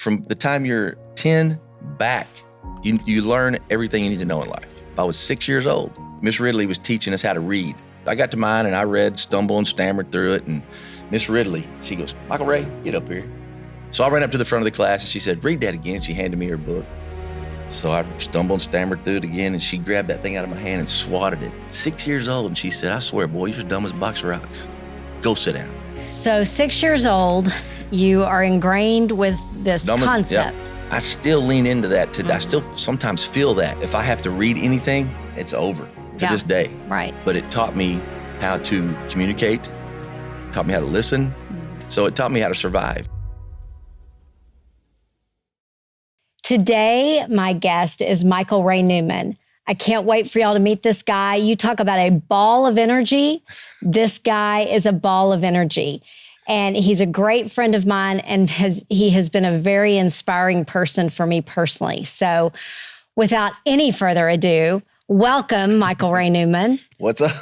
from the time you're 10 back, you learn everything you need to know in life. I was 6 years old. Miss Ridley was teaching us how to read. I got to mine and I read, stumbled and stammered through it. And Miss Ridley, she goes, Michael Ray, get up here. So I ran up to the front of the class and she said, read that again. She handed me her book. So I stumbled and stammered through it again, and she grabbed that thing out of my hand and swatted it. 6 years old, and she said, I swear, boy, you're dumb as a box of rocks. Go sit down. So 6 years old, you are ingrained with this concept. Yep. I still lean into that today. I still sometimes feel that. If I have to read anything, it's over to this day. Right. But it taught me how to communicate, taught me how to listen. So it taught me how to survive. Today, my guest is Michael Ray Newman. I can't wait for y'all to meet this guy. You talk about a ball of energy. This guy is a ball of energy. And he's a great friend of mine, and he has been a very inspiring person for me personally. So without any further ado, welcome, Michael Ray Newman. What's up?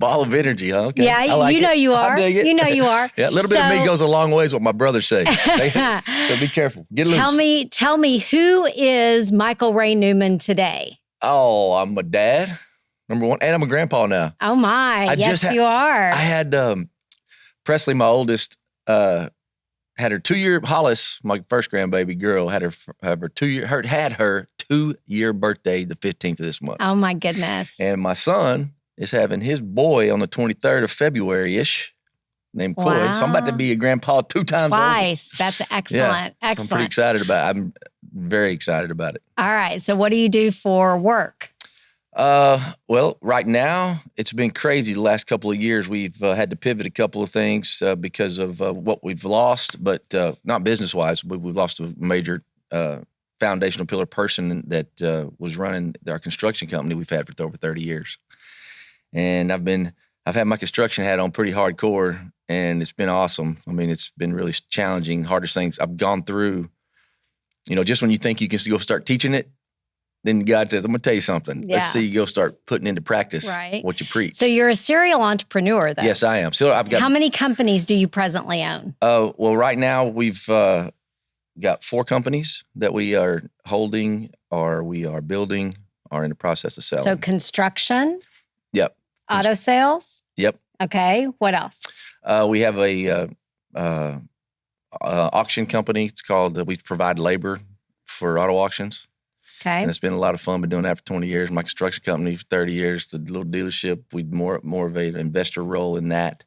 Ball of energy, huh? Okay. Yeah, like you know you are. You know you are. Yeah, a little bit of me goes a long ways, what my brothers say. So be careful. Get loose. Tell me, who is Michael Ray Newman today? Oh, I'm a dad, number one, and I'm a grandpa now. Oh my, yes you are. I had Presley, my oldest, had her 2-year, Hollis, my first grandbaby girl, had her 2-year birthday the 15th of this month. Oh my goodness. And my son is having his boy on the 23rd of February-ish, named Coy. Wow. So I'm about to be a grandpa 2 times Twice. over. That's excellent. Yeah, Excellent. So I'm pretty excited about it. I'm very excited about it. All right. So what do you do for work? Well, right now, it's been crazy the last couple of years. We've had to pivot a couple of things because of what we've lost, but not business-wise. We've lost a major foundational pillar person that was running our construction company we've had for over 30 years. And I've had my construction hat on pretty hardcore, and it's been awesome. I mean, it's been really challenging, hardest things I've gone through. You know, just when you think you can go start teaching it, then God says, I'm going to tell you something. Yeah. Let's see you go start putting into practice what you preach. So you're a serial entrepreneur, though. Yes, I am. So I've got. How many companies do you presently own? Well, right now we've got 4 companies that we are holding, or we are building, or in the process of selling. So construction? Yep. Auto sales? Yep. Okay. What else? We have a auction company. It's called, we provide labor for auto auctions. Okay. And it's been a lot of fun. Been doing that for 20 years. My construction company for 30 years. The little dealership, we more of an investor role in that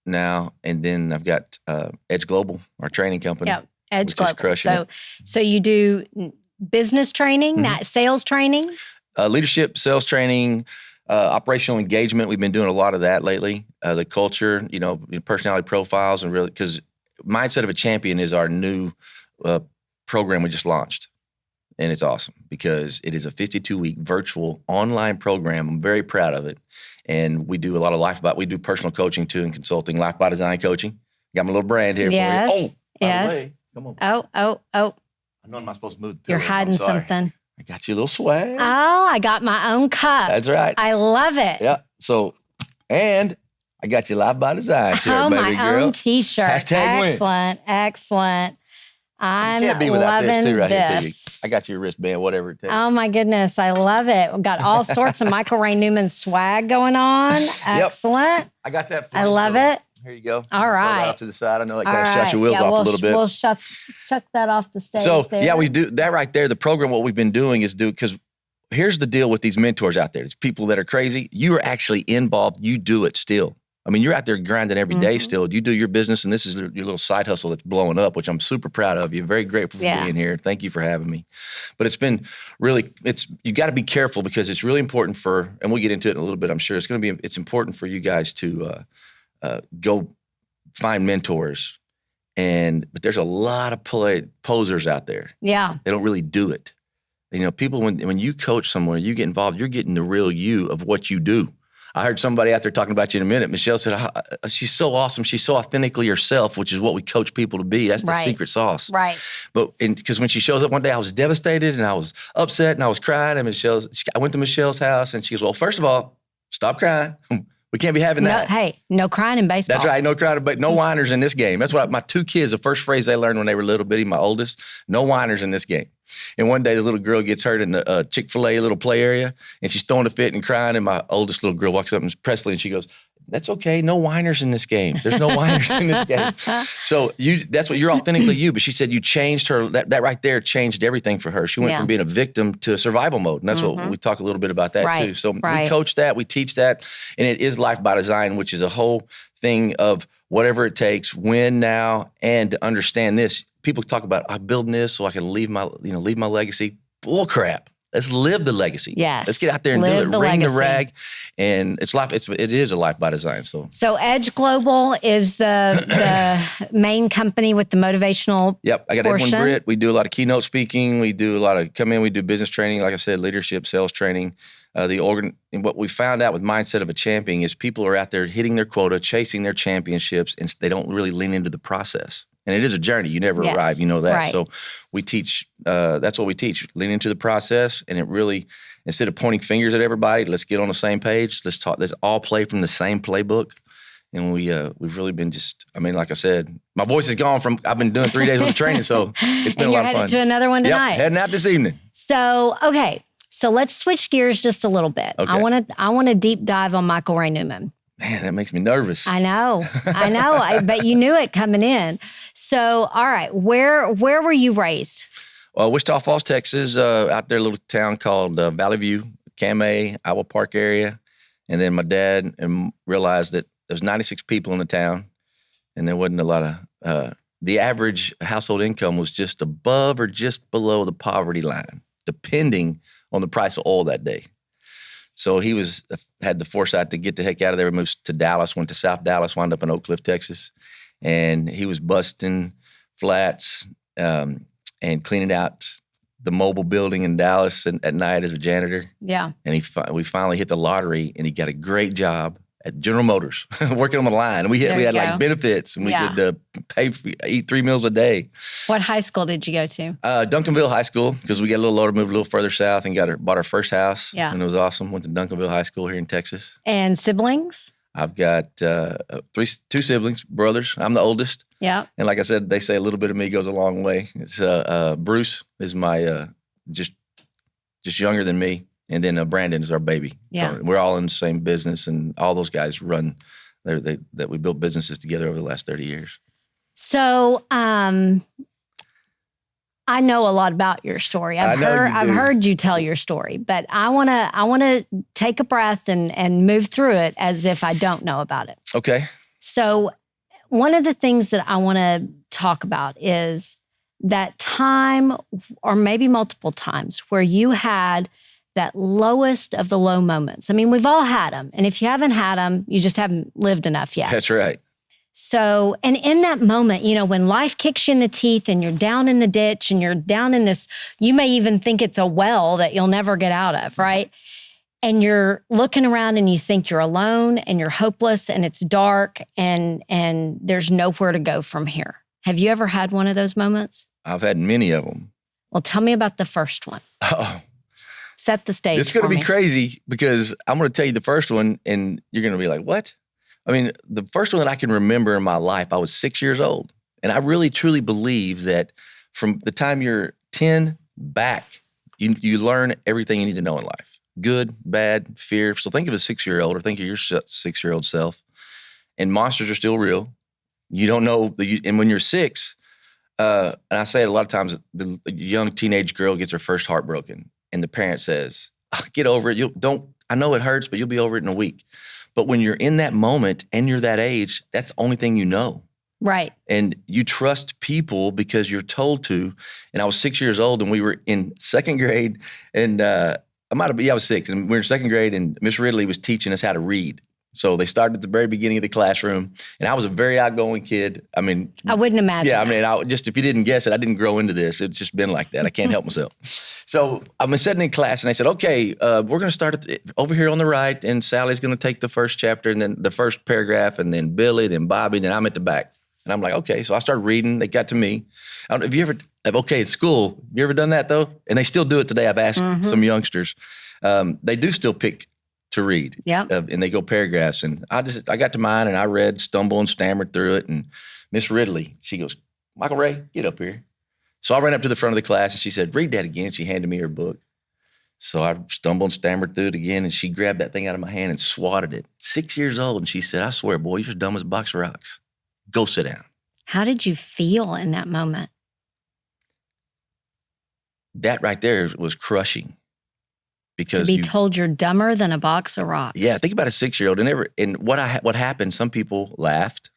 now. And then I've got Edge Global, our training company. Yep. Edge Global. So you do business training, sales training? Leadership, sales training, operational engagement. We've been doing a lot of that lately. The culture, personality profiles, and really, because Mindset of a Champion is our new program we just launched. And it's awesome because it is a 52-week virtual online program. I'm very proud of it. And we do a lot of we do personal coaching too and consulting, life by design coaching. Got my little brand here for you. Oh, by the way, come on. Oh. I know I'm not supposed to move the pillow. You're hiding something. I got you a little swag. Oh, I got my own cup. That's right. I love it. Yeah. So, and I got you life by design shirt, baby my girl. Own t-shirt. Excellent. I'm can't be without loving this too, right here, this. too. I got you a wristband, whatever it takes. Oh my goodness, I love it. We've got all sorts of Michael Ray Newman swag going on. Excellent. I got that for I you, love it. Here you go. All right. Off to the side. I know that kind of shut your wheels off a little bit. We'll chuck that off the stage. So there. yeah, we do that right there. The program, what we've been doing is because here's the deal with these mentors out there. It's people that are crazy. You are actually involved. You do it still. I mean, you're out there grinding every day still. You do your business, and this is your little side hustle that's blowing up, which I'm super proud of you. Very grateful for being here. Thank you for having me. But it's been really, you got to be careful because it's really important and we'll get into it in a little bit, I'm sure. It's important for you guys to go find mentors. But there's a lot of posers out there. Yeah. They don't really do it. People, when you coach someone, you get involved, you're getting the real you of what you do. I heard somebody out there talking about you in a minute. Michelle said, she's so awesome. She's so authentically herself, which is what we coach people to be. That's the secret sauce. Right. But because when she shows up one day, I was devastated and I was upset and I was crying. And I went to Michelle's house and she goes, well, first of all, stop crying. We We can't be having that. Hey, no crying in baseball. That's right. No crying, but no whiners in this game. That's what my 2 kids, the first phrase they learned when they were little bitty, my oldest, no whiners in this game. And one day the little girl gets hurt in the Chick-fil-A little play area, and she's throwing a fit and crying, and my oldest little girl walks up and Presley, and she goes, "That's okay. No whiners in this game. There's no whiners in this game." So that's what you're authentically you. But she said you changed her. That right there changed everything for her. She went from being a victim to a survival mode. And that's what we talk a little bit about that too. So we coach that, we teach that. And it is life by design, which is a whole thing of whatever it takes, when, now, and to understand this. People talk about, I'm building this so I can leave my legacy. Bull crap. Let's live the legacy. Yes. Let's get out there and live do it. Ring the rag. And it's life. It is a life by design. So Edge Global is the main company with the motivational. Yep. I got portion. Edwin Britt. We do a lot of keynote speaking. We do a lot of we do business training. Like I said, leadership, sales training. And what we found out with Mindset of a Champion is people are out there hitting their quota, chasing their championships, and they don't really lean into the process. And it is a journey. You never arrive. You know that. Right. So we teach, that's what we teach. Lean into the process. And it really, instead of pointing fingers at everybody, let's get on the same page. Let's all play from the same playbook. And we've really been like I said, my voice is gone I've been doing 3 days of training. So it's been a lot of fun. And you're headed to another one tonight. Yep, heading out this evening. So, okay. So let's switch gears just a little bit. Okay. I want to deep dive on Michael Ray Newman. Man, that makes me nervous. I know. But you knew it coming in. So, all right, where were you raised? Well, Wichita Falls, Texas, out there, a little town called Valley View, Kameh, Iowa Park area. And then my dad realized that there was 96 people in the town, and there wasn't a lot of, the average household income was just above or just below the poverty line, depending on the price of oil that day. So he had the foresight to get the heck out of there. Moved to Dallas, went to South Dallas, wound up in Oak Cliff, Texas. And he was busting flats and cleaning out the mobile building in Dallas at night as a janitor. Yeah. And we finally hit the lottery, and he got a great job at General Motors, working on the line. And we had like benefits, and we could eat 3 meals a day. What high school did you go to? Duncanville High School, because we got a little older, moved a little further south, and bought our first house. Yeah. And it was awesome. Went to Duncanville High School here in Texas. And siblings? I've got 2 siblings, brothers. I'm the oldest. Yeah. And like I said, they say a little bit of me goes a long way. It's Bruce is my just younger than me. And then Brandon is our baby. Yeah. We're all in the same business, and all those guys run that we built businesses together over the last 30 years. So I know a lot about your story. I've heard you tell your story, but I wanna take a breath and move through it as if I don't know about it. Okay. So one of the things that I want to talk about is that time, or maybe multiple times, where you had that lowest of the low moments. I mean, we've all had them. And if you haven't had them, you just haven't lived enough yet. That's right. So, and in that moment, when life kicks you in the teeth and you're down in the ditch and you're down in this, you may even think it's a well that you'll never get out of, right? And you're looking around and you think you're alone and you're hopeless and it's dark and there's nowhere to go from here. Have you ever had one of those moments? I've had many of them. Well, tell me about the first one. Oh. Set the stage. It's going to be crazy, because I'm going to tell you the first one and you're going to be like, what? I mean, the first one that I can remember in my life, I was 6 years old. And I really, truly believe that from the time you're 10 back, you learn everything you need to know in life. Good, bad, fear. So think of a 6-year-old, or think of your 6-year-old self. And monsters are still real. You don't know. And when you're 6, and I say it a lot of times, the young teenage girl gets her first heart broken. And the parent says, get over it. I know it hurts, but you'll be over it in a week. But when you're in that moment and you're that age, that's the only thing you know. Right. And you trust people because you're told to. And I was 6 years old, and we were in second grade. And I was 6. And we were in second grade, and Miss Ridley was teaching us how to read. So they started at the very beginning of the classroom, and I was a very outgoing kid. I mean, I wouldn't imagine. Yeah, I mean, if you didn't guess it, I didn't grow into this. It's just been like that. I can't help myself. So I'm sitting in class, and they said, okay, we're going to start over here on the right, and Sally's going to take the first chapter, and then the first paragraph, and then Billy, then Bobby, then I'm at the back. And I'm like, okay. So I started reading. They got to me. I don't know, have you ever, at school, you ever done that though? And they still do it today. I've asked some youngsters. They do still pick to read. Yeah. And they go paragraphs. And I got to mine and I read, stumbled and stammered through it. And Miss Ridley, she goes, Michael Ray, get up here. So I ran up to the front of the class and she said, read that again. She handed me her book. So I stumbled and stammered through it again. And she grabbed that thing out of my hand and swatted it. 6 years old. And she said, I swear, boy, you're as dumb as a box of rocks. Go sit down. How did you feel in that moment? That right there was crushing. Because to be told you're dumber than a box of rocks. Yeah, think about a 6-year-old. And what happened, some people laughed.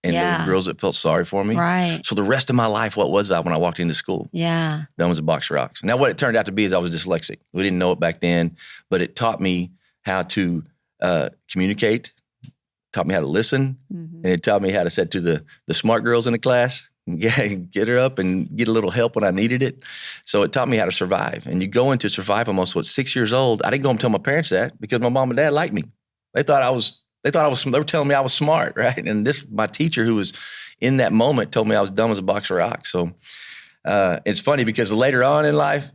And there were girls that felt sorry for me. Right. So the rest of my life, what was I when I walked into school? Yeah. Dumb as a box of rocks. Now, what it turned out to be is I was dyslexic. We didn't know it back then, but it taught me how to communicate, taught me how to listen, and it taught me how to say to the smart girls in the class, get her up and get a little help when I needed it. So it taught me how to survive. And you go into survival mode. So at 6 years old, I didn't go and tell my parents that because my mom and dad liked me. They were telling me I was smart, right? And my teacher who was in that moment told me I was dumb as a box of rocks. So it's funny because later on in life,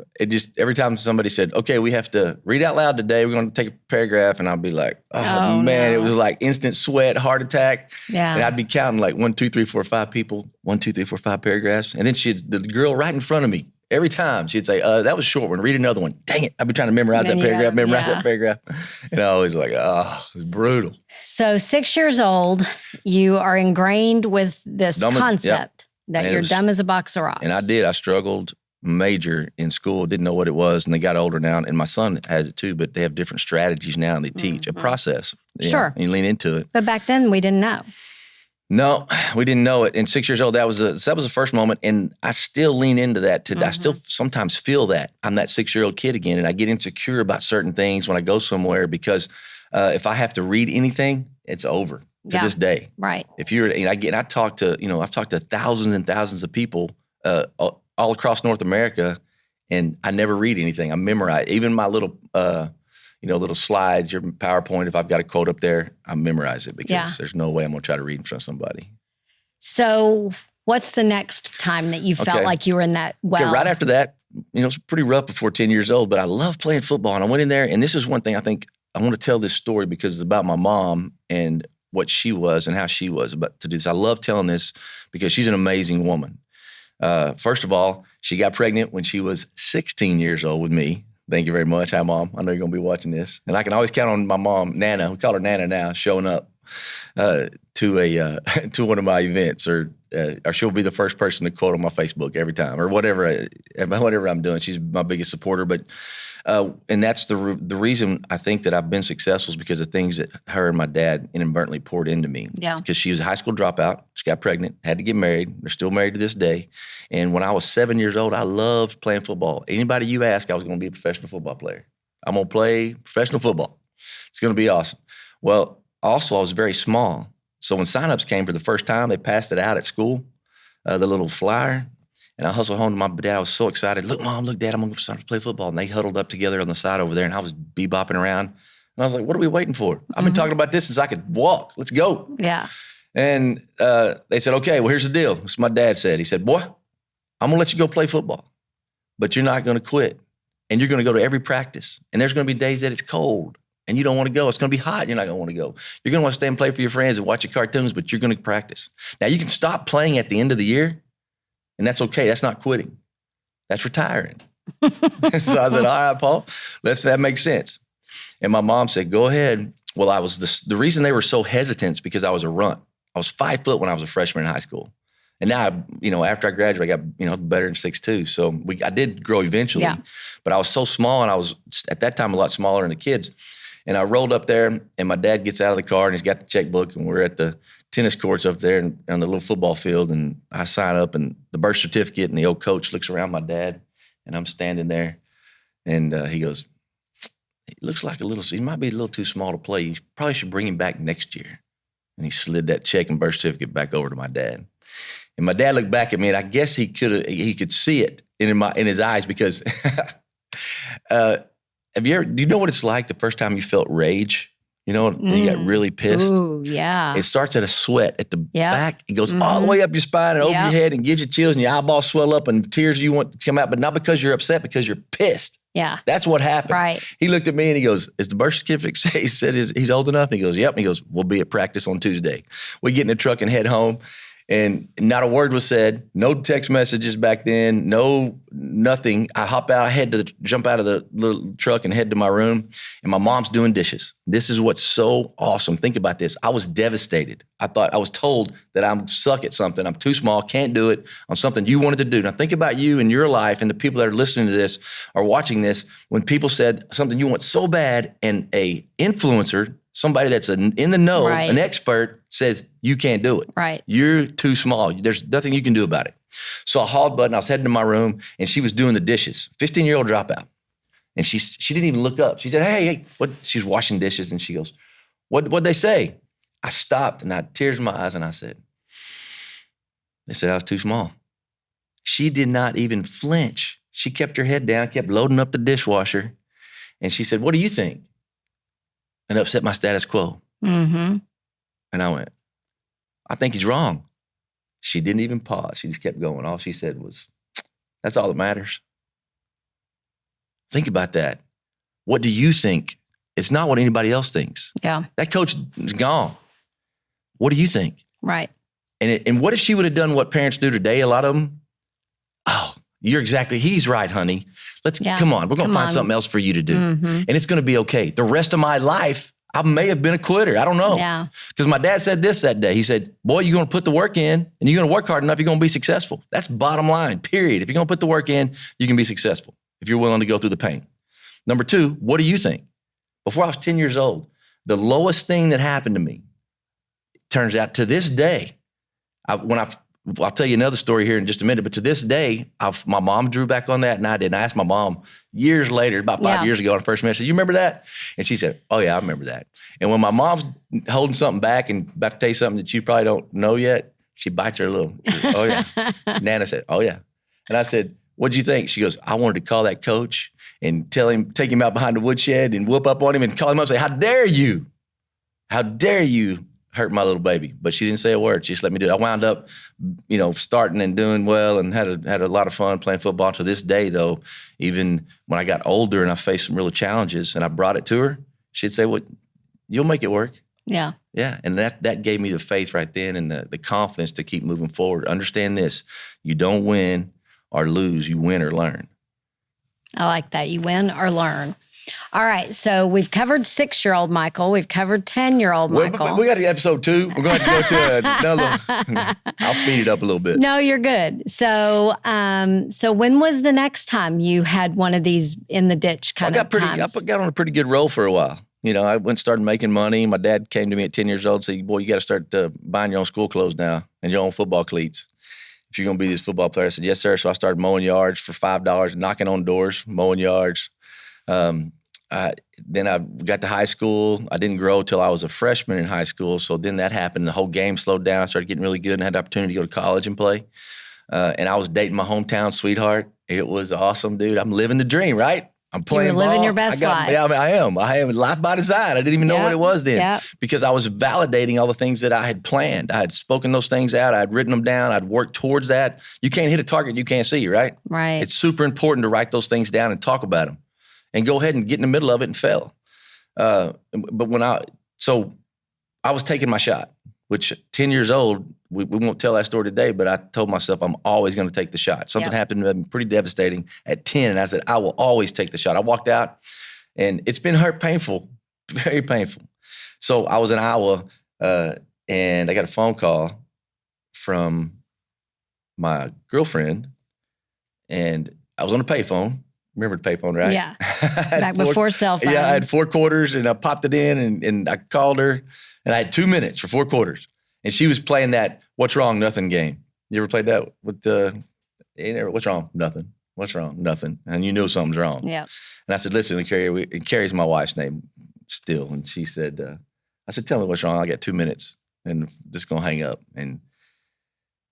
every time somebody said, okay, we have to read out loud today, we're going to take a paragraph. And I'd be like, oh man, no. It was like instant sweat, heart attack. Yeah. And I'd be counting like 1, 2, 3, 4, 5 people, 1, 2, 3, 4, 5 paragraphs. And then the girl right in front of me, every time she'd say, that was a short one, read another one. Dang it, I'd be trying to memorize that paragraph. And I always like, it was brutal. So 6 years old, you are ingrained with this concept that you're dumb as a box of rocks. And I did. I struggled major in school, didn't know what it was, and they got older now. And my son has it too, but they have different strategies now, and they teach a process. Sure. And you lean into it. But back then, we didn't know. No, we didn't know it. And 6 years old, that was the first moment. And I still lean into that today. I still sometimes feel that I'm that 6-year-old kid again, and I get insecure about certain things when I go somewhere because if I have to read anything, it's over to this day. Right. I've talked to thousands and thousands of people all across North America, and I never read anything. I memorize even my little little slides, your PowerPoint. If I've got a quote up there, I memorize it because there's no way I'm going to try to read in front of somebody. So what's the next time that you felt like you were in that well? Okay, right after that, it's pretty rough before 10 years old, but I love playing football. And I went in there, and this is one thing I think I want to tell this story because it's about my mom and what she was and how she was about to do this. I love telling this because she's an amazing woman. First of all, she got pregnant when she was 16 years old with me. Thank you very much. Hi, Mom. I know you're going to be watching this. And I can always count on my mom, Nana. We call her Nana now, showing up to one of my events, or she'll be the first person to quote on my Facebook every time, or whatever I'm doing. She's my biggest supporter. But and that's the reason I think that I've been successful is because of things that her and my dad inadvertently poured into me. Yeah. Because she was a high school dropout. She got pregnant, had to get married. They're still married to this day. And when I was 7 years old, I loved playing football. Anybody you ask, I was going to be a professional football player. I'm going to play professional football. It's going to be awesome. Well, also, I was very small. So when signups came for the first time, they passed it out at school, the little flyer. And I hustled home to my dad. I was so excited. Look, Mom, look, Dad, I'm going to start to play football. And they huddled up together on the side over there, and I was bebopping around. And I was like, what are we waiting for? I've been talking about this since I could walk. Let's go. Yeah. And they said, okay, well, here's the deal. This is what my dad said. He said, boy, I'm going to let you go play football, but you're not going to quit. And you're going to go to every practice. And there's going to be days that it's cold and you don't want to go. It's going to be hot and you're not going to want to go. You're going to want to stay and play for your friends and watch your cartoons, but you're going to practice. Now, you can stop playing at the end of the year, and that's okay. That's not quitting. That's retiring. So I said, all right, Paul, that makes sense. And my mom said, go ahead. Well, the reason they were so hesitant is because I was a runt. I was 5 foot when I was a freshman in high school. And now, after I graduated, I got, better than 6'2". So I did grow eventually, but I was so small, and I was at that time a lot smaller than the kids. And I rolled up there, and my dad gets out of the car, and he's got the checkbook, and we're at the tennis courts up there on the little football field, and I sign up, and the birth certificate, and the old coach looks around my dad, and I'm standing there, and he goes, he looks like he might be a little too small to play. You probably should bring him back next year. And he slid that check and birth certificate back over to my dad. And my dad looked back at me, and I guess he could see it in his eyes because do you know what it's like the first time you felt rage? You got really pissed. Ooh, yeah. It starts at a sweat at the back. It goes all the way up your spine and over your head and gives you chills, and your eyeballs swell up and tears you want to come out, but not because you're upset, because you're pissed. Yeah. That's what happened. Right. He looked at me and he goes, is the birth certificate say, he said he's old enough? And he goes, yep. And he goes, we'll be at practice on Tuesday. We get in the truck and head home. And not a word was said. No text messages back then. No, nothing. I hop out. I had to jump out of the little truck and head to my room. And my mom's doing dishes. This is what's so awesome. Think about this. I was devastated. I was told that I'm suck at something. I'm too small. Can't do it on something you wanted to do. Now think about you and your life and the people that are listening to this or watching this. When people said something you want so bad and a influencer, somebody that's in the know, an expert, says you can't do it. Right. You're too small. There's nothing you can do about it. So I hauled butt and I was heading to my room and she was doing the dishes. 15-year-old dropout. And she didn't even look up. She said, hey, what? She's washing dishes and she goes, what'd they say? I stopped and I had tears in my eyes and I said, they said I was too small. She did not even flinch. She kept her head down, kept loading up the dishwasher. And she said, what do you think? And upset my status quo. Mm-hmm. And I went, I think he's wrong. She didn't even pause. She just kept going. All she said was, that's all that matters. Think about that. What do you think? It's not what anybody else thinks. Yeah. That coach is gone. What do you think? Right. And what if she would have done what parents do today? A lot of them, oh, he's right, honey. Come on. We're going to find something else for you to do. Mm-hmm. And it's going to be okay. The rest of my life, I may have been a quitter. I don't know. Yeah. Because my dad said this that day. He said, boy, you're going to put the work in and you're going to work hard enough, you're going to be successful. That's bottom line, period. If you're going to put the work in, you can be successful if you're willing to go through the pain. Number two, what do you think? Before I was 10 years old, the lowest thing that happened to me, turns out to this day, I'll tell you another story here in just a minute, but to this day, my mom drew back on that and I did. And I asked my mom years later, about 5 years ago on the first message, you remember that? And she said, oh yeah, I remember that. And when my mom's holding something back and about to tell you something that you probably don't know yet, she bites her little, oh yeah. Nana said, oh yeah. And I said, what'd you think? She goes, I wanted to call that coach and take him out behind the woodshed and whoop up on him and call him up and say, how dare you? How dare you hurt my little baby? But she didn't say a word. She just let me do it. I wound up, starting and doing well and had a lot of fun playing football. To this day, though, even when I got older and I faced some real challenges and I brought it to her, she'd say, well, you'll make it work. Yeah. Yeah. And that gave me the faith right then and the confidence to keep moving forward. Understand this. You don't win or lose. You win or learn. I like that. You win or learn. All right. So we've covered 6-year-old Michael. We've covered 10-year-old Michael. We got to episode 2. We're going to have to go to another. I'll speed it up a little bit. No, you're good. So when was the next time you had one of these in the ditch times? I got on a pretty good roll for a while. I went and started making money. My dad came to me at 10 years old and said, boy, you got to start buying your own school clothes now and your own football cleats if you're going to be this football player. I said, yes, sir. So I started mowing yards for $5, knocking on doors, mowing yards. Then I got to high school. I didn't grow till I was a freshman in high school. So then that happened. The whole game slowed down. I started getting really good and had the opportunity to go to college and play. And I was dating my hometown sweetheart. It was awesome, dude. I'm living the dream, right? I'm playing You're living ball. your best life. Yeah, I am. I am life by design. I didn't even know what it was then because I was validating all the things that I had planned. I had spoken those things out. I had written them down. I'd worked towards that. You can't hit a target you can't see, right? Right. It's super important to write those things down and talk about them and go ahead and get in the middle of it and fail. But I was taking my shot, which 10 years old, we won't tell that story today, but I told myself I'm always going to take the shot. Something happened to me pretty devastating at 10, and I said, I will always take the shot. I walked out, and it's been painful, very painful. So I was in Iowa, and I got a phone call from my girlfriend, and I was on a payphone. Remember the payphone, right? Yeah, back before cell phones. Yeah, I had 4 quarters, and I popped it in, and I called her, and I had 2 minutes for 4 quarters. And she was playing that "What's Wrong, Nothing" game. You ever played that with what's wrong? Nothing. What's wrong? Nothing. And you know something's wrong. Yeah. And I said, listen, Carrie, Carrie's my wife's name still. And she said, I said, tell me what's wrong. I got 2 minutes and just going to hang up. And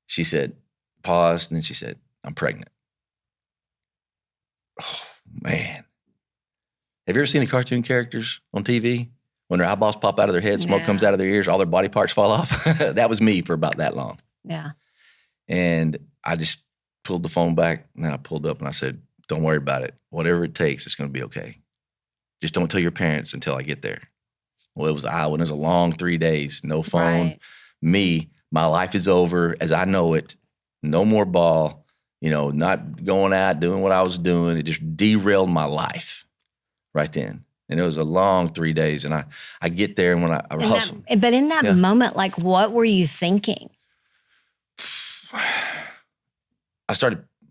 she said, paused. And then she said, I'm pregnant. Oh, man. Have you ever seen the cartoon characters on TV? When their eyeballs pop out of their head, smoke comes out of their ears, all their body parts fall off. That was me for about that long. Yeah. And I just pulled the phone back, and then I pulled up and I said, Don't worry about it. Whatever it takes, it's going to be okay. Just don't tell your parents until I get there. Well, it was Iowa, and it was a long 3 days. No phone. Right. My life is over as I know it. No more ball. Not going out, doing what I was doing. It just derailed my life right then. And it was a long 3 days. And I get there, and when I hustle. But in that moment, like, what were you thinking?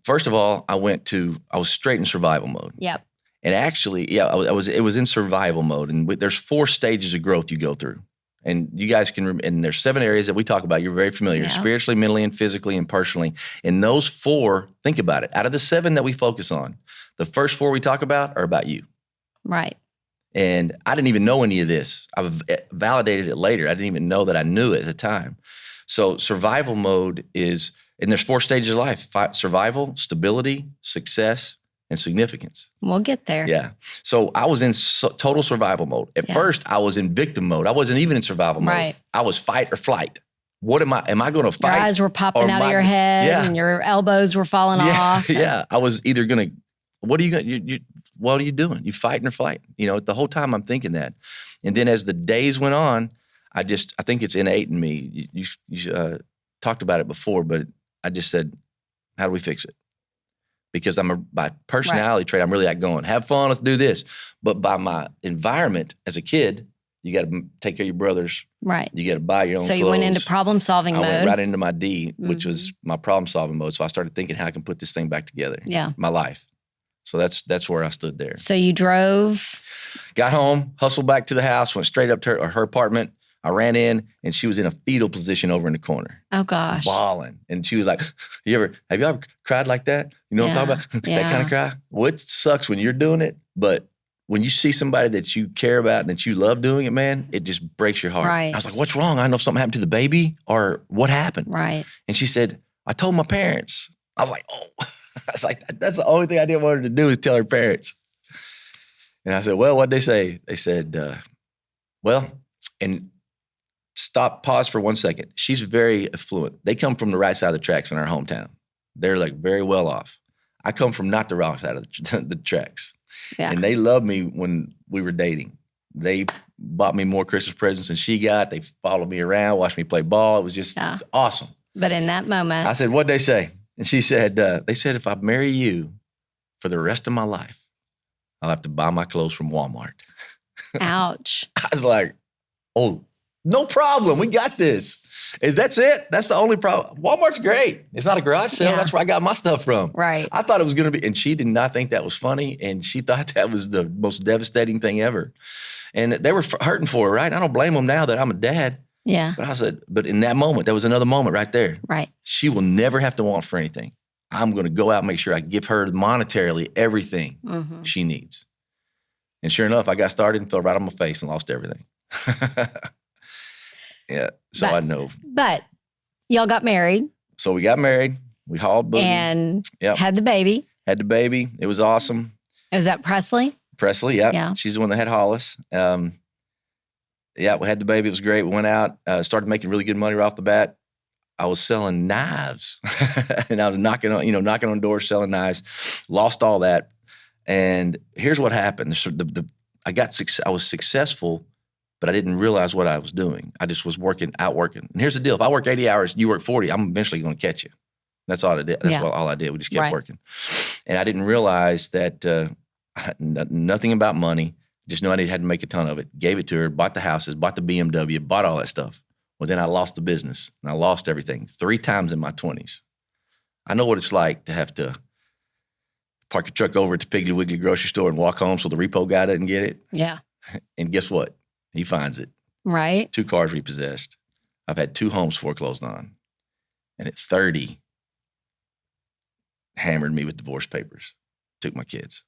First of all, I was straight in survival mode. Yep. And actually, it was in survival mode. And there's 4 stages of growth you go through. And you guys can, and there's 7 areas that we talk about. You're very familiar, spiritually, mentally, and physically, and personally. And those 4, think about it. Out of the 7 that we focus on, the first 4 we talk about are about you. Right. And I didn't even know any of this. I've validated it later. I didn't even know that I knew it at the time. So survival mode is, and there's 4 stages of life: survival, stability, success, and significance. We'll get there. Yeah. So I was in total survival mode. At first, I was in victim mode. I wasn't even in survival mode. Right. I was fight or flight. What am I going to fight? Your eyes were popping out of your head, and your elbows were falling off. Yeah. I was either going to, what are you doing? You fighting or flight? The whole time I'm thinking that. And then as the days went on, I think it's innate in me. You talked about it before, but I just said, how do we fix it? Because by personality trait, I'm really outgoing. Have fun, let's do this. But by my environment as a kid, you got to take care of your brothers. Right. You got to buy your own clothes. So you went into problem-solving mode. I went right into my D, which was my problem-solving mode. So I started thinking how I can put this thing back together. Yeah. My life. So that's where I stood there. So you drove. Got home, hustled back to the house, went straight up to her apartment. I ran in, and she was in a fetal position over in the corner. Oh, gosh. Bawling. And she was like, have you ever cried like that? You know what I'm talking about? That kind of cry? Well, it sucks when you're doing it, but when you see somebody that you care about and that you love doing it, man, it just breaks your heart. Right. I was like, what's wrong? I don't know if something happened to the baby or what happened. Right. And she said, I told my parents. I was like, oh. I was like, that's the only thing I didn't want her to do is tell her parents. And I said, well, what'd they say? They said, and pause for 1 second. She's very affluent. They come from the right side of the tracks in our hometown. They're like very well off. I come from not the wrong side of the tracks. Yeah. And they loved me when we were dating. They bought me more Christmas presents than she got. They followed me around, watched me play ball. It was just awesome. But in that moment, I said, what'd they say? And she said, they said, if I marry you for the rest of my life, I'll have to buy my clothes from Walmart. Ouch. I was like, oh, no problem. We got this. That's it. That's the only problem. Walmart's great. It's not a garage sale. That's where I got my stuff from. Right. I thought it was going to be, and she did not think that was funny. And she thought that was the most devastating thing ever. And they were hurting for her, right? I don't blame them now that I'm a dad. Yeah. But I said, but in that moment, there was another moment right there. Right. She will never have to want for anything. I'm going to go out and make sure I give her monetarily everything she needs. And sure enough, I got started and fell right on my face and lost everything. Yeah. So I know. But y'all got married. So we got married. We hauled booty. And had the baby. Had the baby. It was awesome. Was that Presley? Presley, yeah. She's the one that had Hollis. We had the baby. It was great. We went out, started making really good money right off the bat. I was selling knives. And I was knocking on doors, selling knives. Lost all that. And here's what happened. I was successful, but I didn't realize what I was doing. I just was working. And here's the deal. If I work 80 hours, you work 40, I'm eventually going to catch you. That's all I did. That's all I did. We just kept working. And I didn't realize that I had nothing about money. Just knew I had to make a ton of it. Gave it to her, bought the houses, bought the BMW, bought all that stuff. Well, then I lost the business, and I lost everything 3 times in my 20s. I know what it's like to have to park your truck over at the Piggly Wiggly grocery store and walk home so the repo guy doesn't get it. Yeah. And guess what? He finds it. Right. 2 cars repossessed. I've had 2 homes foreclosed on. And at 30, hammered me with divorce papers. Took my kids.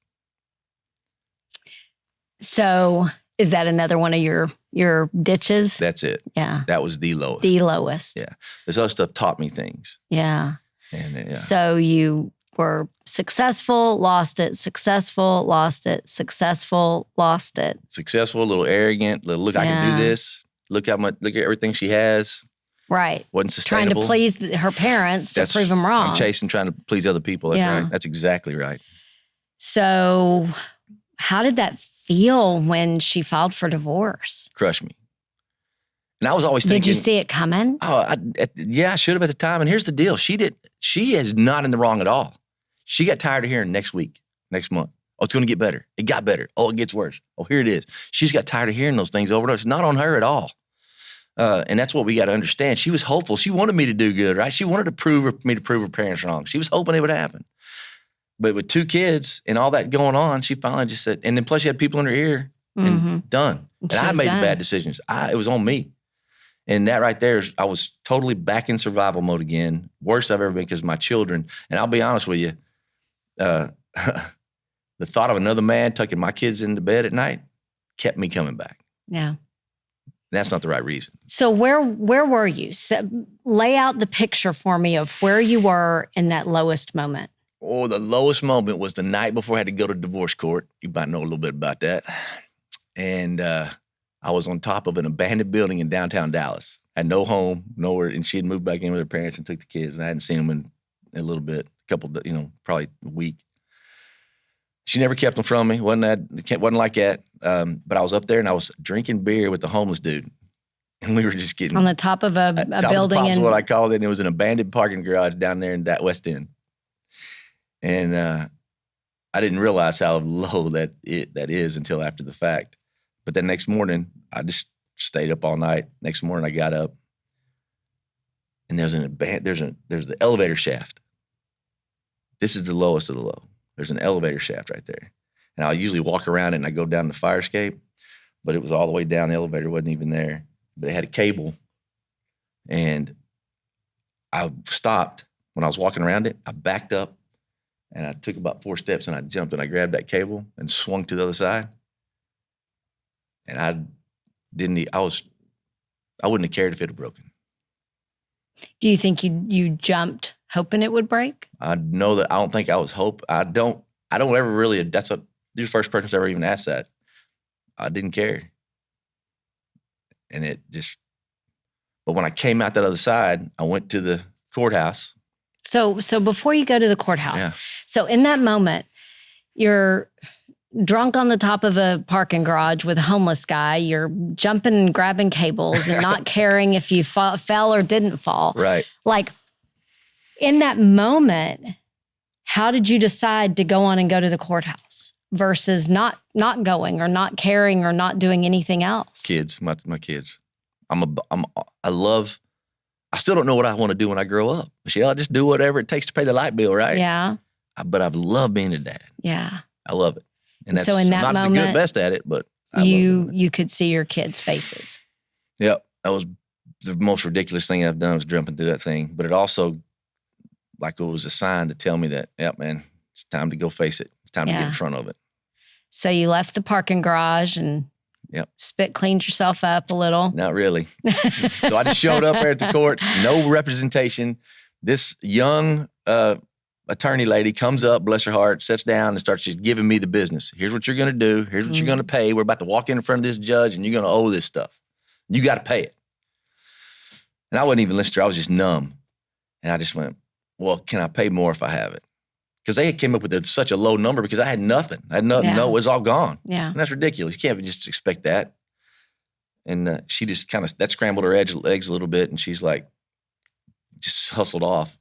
So is that another one of your ditches? That's it. Yeah. That was the lowest. The lowest. Yeah. This other stuff taught me things. Yeah. And So you were successful, lost it, successful, lost it, successful, lost it. Successful, a little arrogant, look, I can do this. Look at everything she has. Right. Wasn't sustainable. Trying to please her parents to prove them wrong. I'm trying to please other people. That's right. That's exactly right. So how did that feel when she filed for divorce? Crushed me. And I was always thinking. Did you see it coming? Yeah, I should have at the time. And here's the deal. She is not in the wrong at all. She got tired of hearing next month. Oh, it's going to get better. It got better. Oh, it gets worse. Oh, here it is. She's got tired of hearing those things over and over. It's not on her at all. And that's what we got to understand. She was hopeful. She wanted me to do good, right? She wanted me to prove her parents wrong. She was hoping it would happen. But with 2 kids and all that going on, she finally just said, and then plus she had people in her ear and done. And I made the bad decisions. It was on me. And that right there, I was totally back in survival mode again. Worst I've ever been because of my children. And I'll be honest with you, the thought of another man tucking my kids into bed at night kept me coming back. Yeah. And that's not the right reason. So where were you? So lay out the picture for me of where you were in that lowest moment. Oh, the lowest moment was the night before I had to go to divorce court. You might know a little bit about that. And I was on top of an abandoned building in downtown Dallas. I had no home, nowhere, and she had moved back in with her parents and took the kids. And I hadn't seen them in a little bit, probably a week. She never kept them from me. Wasn't like that. But I was up there and I was drinking beer with the homeless dude, and we were just getting on the top of a building. Is what I called it. And it was an abandoned parking garage down there in that West End. And I didn't realize how low that is until after the fact. But that next morning, I just stayed up all night. Next morning, I got up, and there's the elevator shaft. This is the lowest of the low. There's an elevator shaft right there, and I usually walk around it and I go down the fire escape, but it was all the way down. The elevator wasn't even there, but it had a cable, and I stopped when I was walking around it. I backed up, and I took about 4 steps, and I jumped and I grabbed that cable and swung to the other side. And I wouldn't have cared if it had broken. Do you think you jumped hoping it would break? I know that I don't think I was I don't ever really, you're the first person that's ever even asked that. I didn't care. And but when I came out that other side, I went to the courthouse. So before you go to the courthouse, So in that moment, you're drunk on the top of a parking garage with a homeless guy. You're jumping and grabbing cables and not caring if you fell or didn't fall. Right. Like in that moment, how did you decide to go on and go to the courthouse versus not going or not caring or not doing anything else? Kids, my kids. I still don't know what I want to do when I grow up. Michelle, I just do whatever it takes to pay the light bill, right? Yeah. But I've loved being a dad. Yeah. I love it. And that's so in that not moment, the best at it, but you could see your kids' faces. Yep. That was the most ridiculous thing I've done was jumping through that thing. But it also, like it was a sign to tell me that, yep, man, it's time to go face it. It's time to get in front of it. So you left the parking garage and spit cleaned yourself up a little. Not really. So I just showed up there at the court, no representation. This young attorney lady comes up, bless her heart, sits down and starts just giving me the business. Here's what you're going to do. Here's what you're going to pay. We're about to walk in front of this judge and you're going to owe this stuff. You got to pay it. And I wasn't even listening to her. I was just numb. And I just went, well, can I pay more if I have it? Because they had came up with such a low number because I had nothing. No, it was all gone. Yeah. And that's ridiculous. You can't just expect that. And she just kind of, that scrambled her eggs a little bit. And she's like, just hustled off.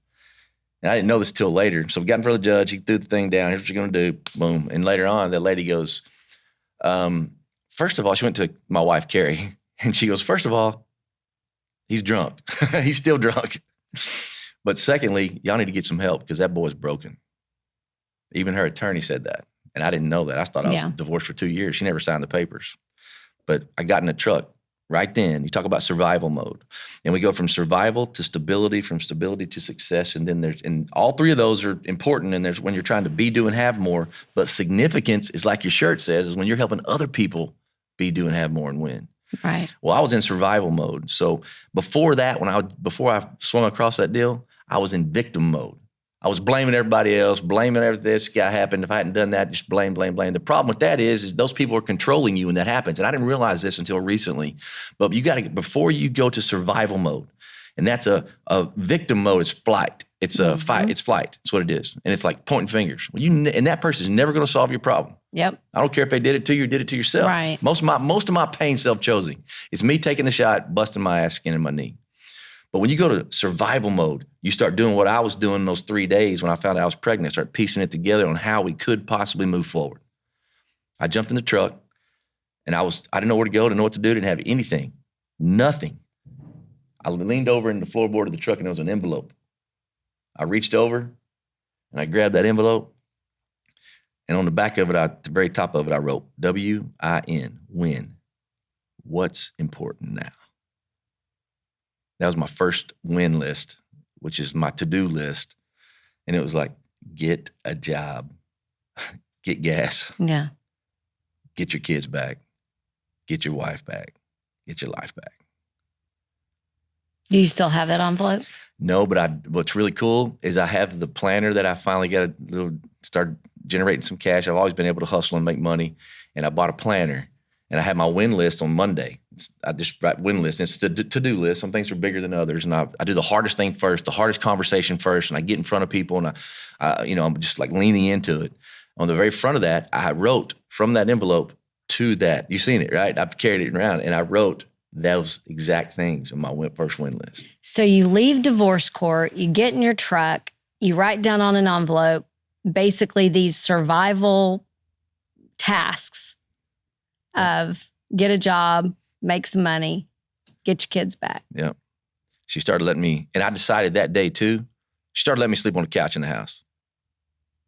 And I didn't know this till later. So we got in front of the judge. He threw the thing down. Here's what you're going to do. Boom. And later on, that lady goes, first of all, she went to my wife, Carrie. And she goes, first of all, he's drunk. He's still drunk. But secondly, y'all need to get some help because that boy's broken. Even her attorney said that. And I didn't know that. I thought I was divorced for 2 years. She never signed the papers. But I got in a truck right then. You talk about survival mode. And we go from survival to stability, from stability to success. And then and all three of those are important. And there's when you're trying to be, do, and have more. But significance is like your shirt says, is when you're helping other people be, do, and have more and win. Right. Well, I was in survival mode. So before that, before I swung across that deal, I was in victim mode. I was blaming everybody else, blaming everything this guy happened. If I hadn't done that, just blame. The problem with that is those people are controlling you when that happens. And I didn't realize this until recently. But you got to, before you go to survival mode, And that's a victim mode. It's flight. It's a fight. It's flight. That's what it is. And it's like pointing fingers. Well, and that person is never going to solve your problem. Yep. I don't care if they did it to you or did it to yourself. Right. Most of my pain self-choosing. It's me taking the shot, busting my ass, skinning my knee. But when you go to survival mode, you start doing what I was doing those 3 days when I found out I was pregnant. Start piecing it together on how we could possibly move forward. I jumped in the truck, and I didn't know where to go, didn't know what to do, didn't have anything, nothing. I leaned over in the floorboard of the truck, and there was an envelope. I reached over, and I grabbed that envelope, and on the back of it, at the very top of it, I wrote W-I-N, win. What's important now? That was my first win list, which is my to-do list. And it was like, get a job, get gas, get your kids back, get your wife back, get your life back. Do you still have that envelope? No, but what's really cool is I have the planner that I finally got started generating some cash. I've always been able to hustle and make money. And I bought a planner, and I had my win list on Monday. I just write win list. It's a to-do list. Some things are bigger than others. And I do the hardest thing first, the hardest conversation first. And I get in front of people, and I'm just like leaning into it. On the very front of that, I wrote from that envelope to that. You've seen it, right? I've carried it around, and I wrote those exact things on my first win list. So you leave divorce court, you get in your truck, you write down on an envelope, basically these survival tasks of get a job, make some money, get your kids back. Yeah. She started letting me, and I decided that day too, she started letting me sleep on the couch in the house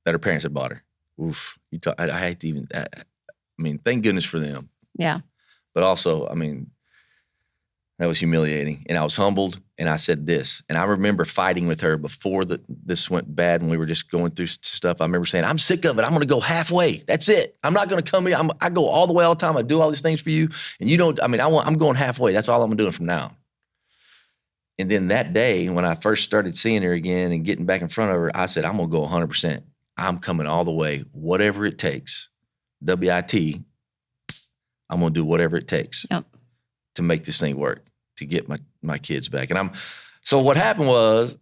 that her parents had bought her. Oof. I hate to even, thank goodness for them. Yeah. But also, that was humiliating. And I was humbled, and I said this. And I remember fighting with her before this went bad when we were just going through stuff. I remember saying, I'm sick of it. I'm going to go halfway. That's it. I'm not going to come here. I go all the way all the time. I do all these things for you. And you don't, I'm going halfway. That's all I'm doing from now on. And then that day, when I first started seeing her again and getting back in front of her, I said, I'm going to go 100%. I'm coming all the way, whatever it takes. WIT, I'm going to do whatever it takes to make this thing work, to get my kids back. And so what happened was,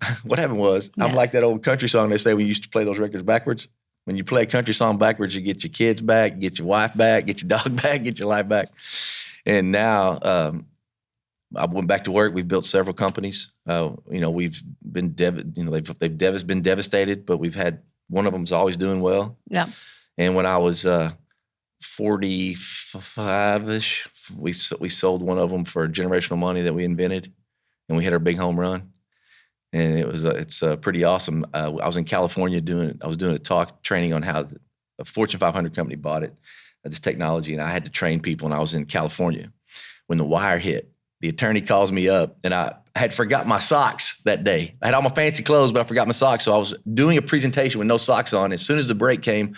I'm like that old country song they say we used to play those records backwards. When you play a country song backwards, you get your kids back, get your wife back, get your dog back, get your life back. And now I went back to work. We've built several companies. We've been, they've been devastated, but we've had, one of them's always doing well. Yeah. And when I was 45-ish, we sold one of them for generational money that we invented, and we hit our big home run. And it's pretty awesome. I was in California doing a talk training on how a Fortune 500 company bought it, this technology, and I had to train people. And I was in California when the wire hit. The attorney calls me up, and I had forgot my socks that day. I had all my fancy clothes, but I forgot my socks. So I was doing a presentation with no socks on. As soon as the break came,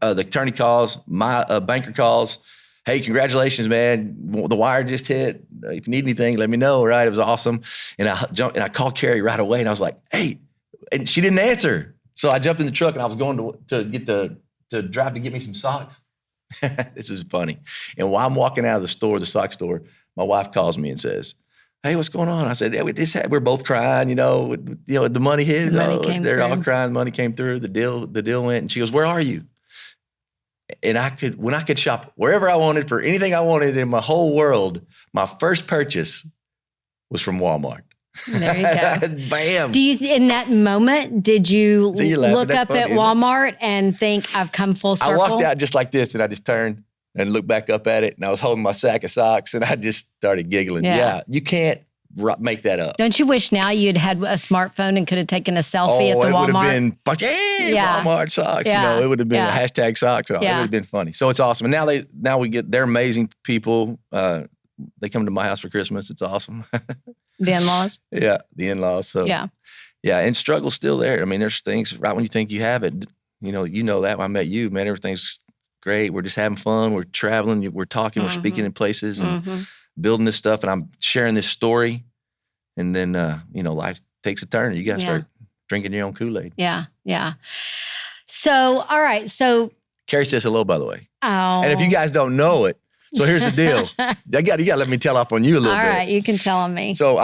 the attorney calls, my banker calls. Hey, congratulations, man. The wire just hit. If you need anything, let me know, right? It was awesome. And I jumped, and I called Carrie right away, and I was like, hey, and she didn't answer. So I jumped in the truck, and I was going to drive to get me some socks. This is funny. And while I'm walking out of the sock store, my wife calls me and says, hey, what's going on? I said, yeah, we're both crying, the money hit. They're all crying. Money came through. The deal went. And she goes, where are you? And when I could shop wherever I wanted for anything I wanted in my whole world, my first purchase was from Walmart. There you go. Bam. In that moment, did you look up at Walmart and think, I've come full circle? I walked out just like this, and I just turned and looked back up at it, and I was holding my sack of socks, and I just started giggling. Yeah, you can't make that up. Don't you wish now you'd had a smartphone and could have taken a selfie at the Walmart? It would have been, Walmart socks. Yeah. It would have been a hashtag socks. It would have been funny. So it's awesome. And now they're amazing people. They come to my house for Christmas. It's awesome. The in-laws? Yeah, the in-laws. So yeah, and struggle's still there. There's things right when you think you have it. You know that when I met you, man, everything's great. We're just having fun. We're traveling. We're talking. We're speaking in places and building this stuff. And I'm sharing this story. And then, life takes a turn. You got to start drinking your own Kool-Aid. Yeah, yeah. So, all right. So Carrie says hello, by the way. Oh. And if you guys don't know it, So here's the deal. You got to let me tell off on you a little All bit. right, you can tell on me. So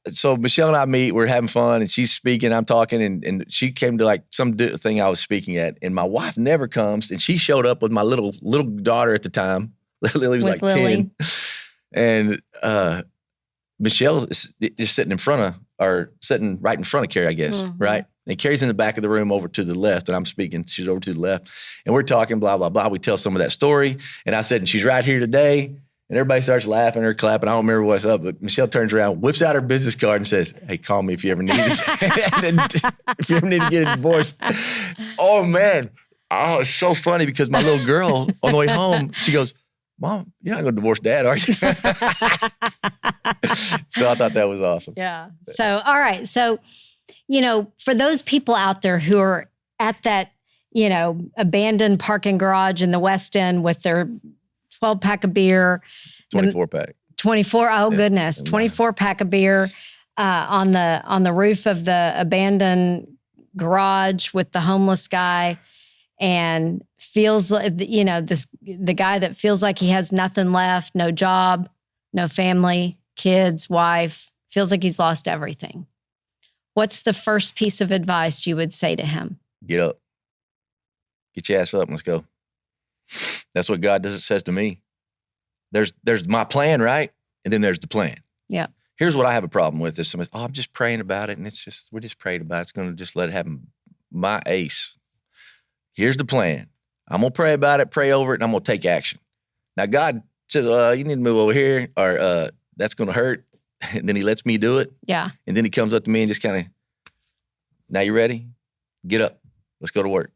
so Michelle and I meet, we're having fun, and she's speaking, I'm talking, and she came to like some thing I was speaking at, and my wife never comes, and she showed up with my little daughter at the time. Lily was With like Lily. 10, and Michelle is sitting sitting right in front of Carrie, I guess, right? And Carrie's in the back of the room over to the left, and I'm speaking. She's over to the left, and we're talking, blah, blah, blah. We tell some of that story, and I said, and she's right here today, and everybody starts laughing or clapping. I don't remember what's up, but Michelle turns around, whips out her business card, and says, hey, call me if you ever need it. And if you ever need to get a divorce. Oh, man. Oh, it's so funny because my little girl, on the way home, she goes, Mom, you're not going to divorce Dad, are you? So I thought that was awesome. Yeah. So, all right. So, for those people out there who are at that, abandoned parking garage in the West End with their 12-pack of beer. 24-pack. 24. Oh, yeah, goodness. 24-pack of beer on the roof of the abandoned garage with the homeless guy, and feels like, the guy that feels like he has nothing left, no job, no family, kids, wife, feels like he's lost everything. What's the first piece of advice you would say to him? Get up. Get your ass up and let's go. That's what God says to me. There's my plan, right? And then there's the plan. Yeah. Here's what I have a problem with is somebody, I'm just praying about it, and we're just praying about it. It's going to just let it happen. My ace. Here's the plan. I'm going to pray about it, pray over it, and I'm going to take action. Now, God says, you need to move over here, or that's going to hurt. And then he lets me do it. Yeah. And then he comes up to me and just kind of, now you ready? Get up. Let's go to work.